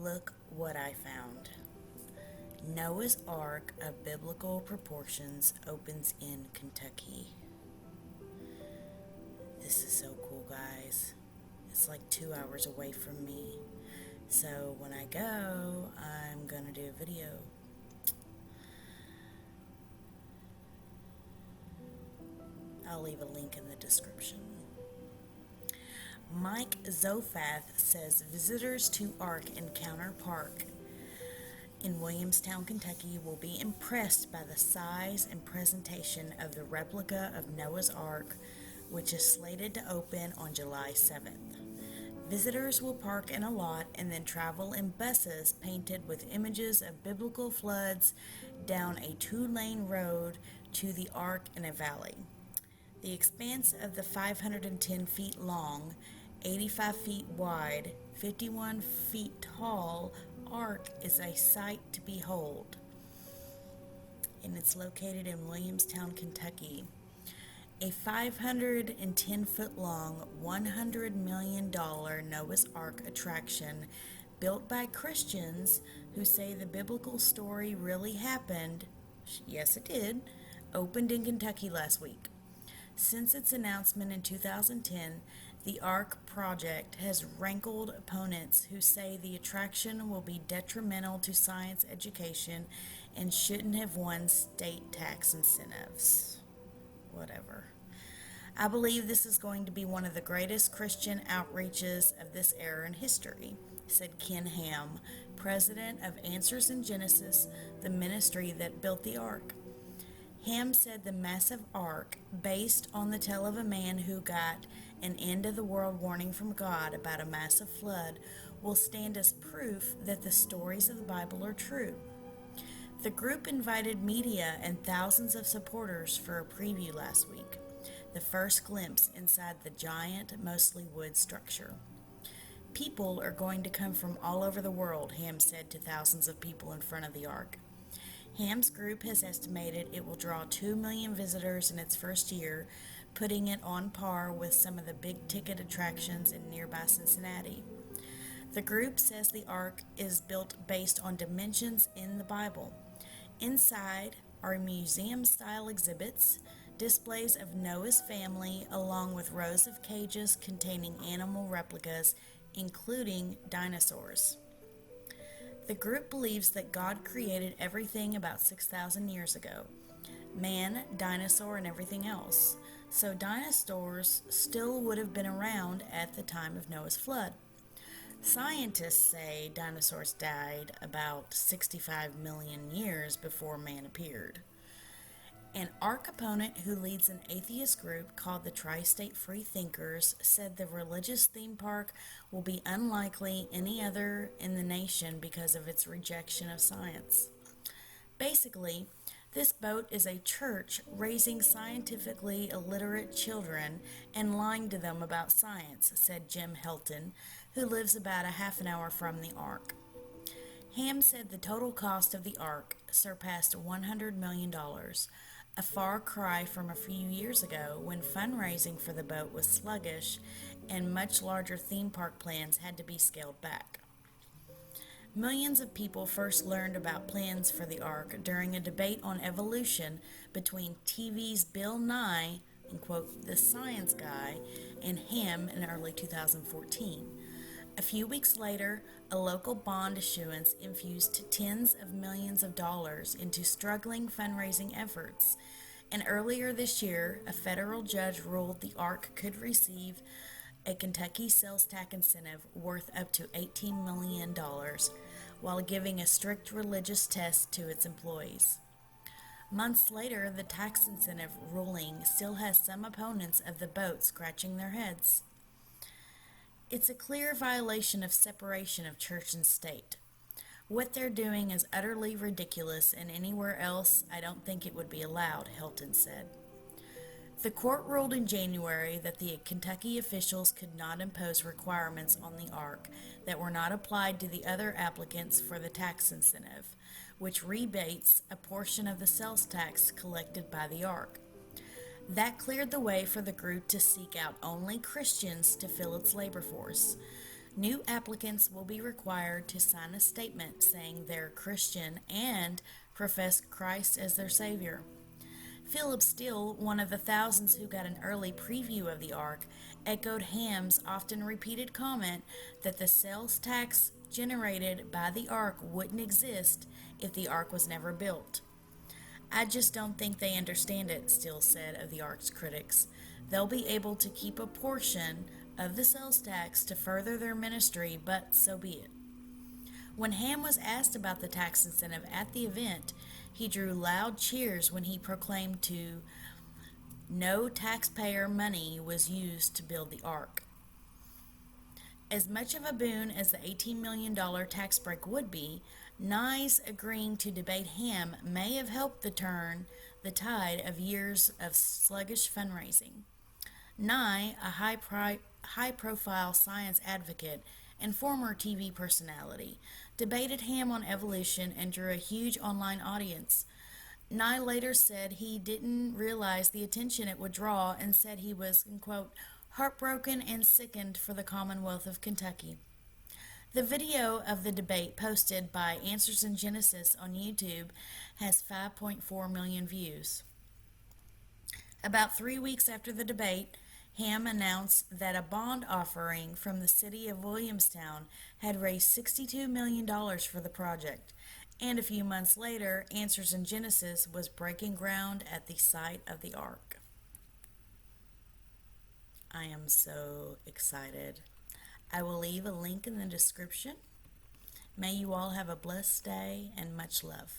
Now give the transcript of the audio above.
Look what I found. Noah's Ark of biblical proportions opens in Kentucky. This is so cool, guys. It's like 2 hours away from me. So when I go, I'm gonna do a video. I'll leave a link in the description. Mike Zophath says visitors to Ark Encounter Park in Williamstown, Kentucky will be impressed by the size and presentation of the replica of Noah's Ark, which is slated to open on July 7th. Visitors will park in a lot and then travel in buses painted with images of biblical floods down a 2-lane road to the Ark in a valley. The expanse of the 510 feet long, 85 feet wide, 51 feet tall Ark is a sight to behold, and it's located in Williamstown, Kentucky. A 510-foot-long, $100 million Noah's Ark attraction built by Christians who say the biblical story really happened, yes it did, opened in Kentucky last week. Since its announcement in 2010, the Ark project has rankled opponents who say the attraction will be detrimental to science education and shouldn't have won state tax incentives. Whatever. I believe this is going to be one of the greatest Christian outreaches of this era in history, said Ken Ham, president of Answers in Genesis, the ministry that built the Ark. Ham said the massive ark, based on the tale of a man who got an end-of-the-world warning from God about a massive flood, will stand as proof that the stories of the Bible are true. The group invited media and thousands of supporters for a preview last week, the first glimpse inside the giant, mostly wood structure. People are going to come from all over the world, Ham said to thousands of people in front of the ark. Ham's group has estimated it will draw 2 million visitors in its first year, putting it on par with some of the big-ticket attractions in nearby Cincinnati. The group says the Ark is built based on dimensions in the Bible. Inside are museum-style exhibits, displays of Noah's family, along with rows of cages containing animal replicas, including dinosaurs. The group believes that God created everything about 6,000 years ago. Man, dinosaur, and everything else. So dinosaurs still would have been around at the time of Noah's flood. Scientists say dinosaurs died about 65 million years before man appeared. An Ark opponent who leads an atheist group called the Tri-State Free Thinkers said the religious theme park will be unlikely any other in the nation because of its rejection of science. Basically, this boat is a church raising scientifically illiterate children and lying to them about science, said Jim Helton, who lives about a half an hour from the Ark. Ham said the total cost of the Ark surpassed $100 million, a far cry from a few years ago when fundraising for the boat was sluggish and much larger theme park plans had to be scaled back. Millions of people first learned about plans for the Ark during a debate on evolution between TV's Bill Nye, and quote, the science guy, and Ham in early 2014. A few weeks later, a local bond issuance infused tens of millions of dollars into struggling fundraising efforts. And earlier this year, a federal judge ruled the Ark could receive a Kentucky sales tax incentive worth up to $18 million, while giving a strict religious test to its employees. Months later, the tax incentive ruling still has some opponents of the boat scratching their heads. It's a clear violation of separation of church and state. What they're doing is utterly ridiculous, and anywhere else I don't think it would be allowed, Helton said. The court ruled in January that the Kentucky officials could not impose requirements on the Ark that were not applied to the other applicants for the tax incentive, which rebates a portion of the sales tax collected by the Ark. That cleared the way for the group to seek out only Christians to fill its labor force. New applicants will be required to sign a statement saying they're Christian and profess Christ as their Savior. Philip Steele, one of the thousands who got an early preview of the Ark, echoed Ham's often repeated comment that the sales tax generated by the Ark wouldn't exist if the Ark was never built. I just don't think they understand it, Steele said of the Ark's critics. They'll be able to keep a portion of the sales tax to further their ministry, but so be it. When Ham was asked about the tax incentive at the event, he drew loud cheers when he proclaimed to no taxpayer money was used to build the Ark. As much of a boon as the $18 million tax break would be, Nye's agreeing to debate Ham may have helped turn the tide of years of sluggish fundraising. Nye, a high-profile science advocate and former TV personality, debated Ham on evolution and drew a huge online audience. Nye later said he didn't realize the attention it would draw and said he was, quote, heartbroken and sickened for the Commonwealth of Kentucky. The video of the debate posted by Answers in Genesis on YouTube has 5.4 million views. About 3 weeks after the debate, Ham announced that a bond offering from the city of Williamstown had raised $62 million for the project, and a few months later, Answers in Genesis was breaking ground at the site of the Ark. I am so excited. I will leave a link in the description. May you all have a blessed day and much love.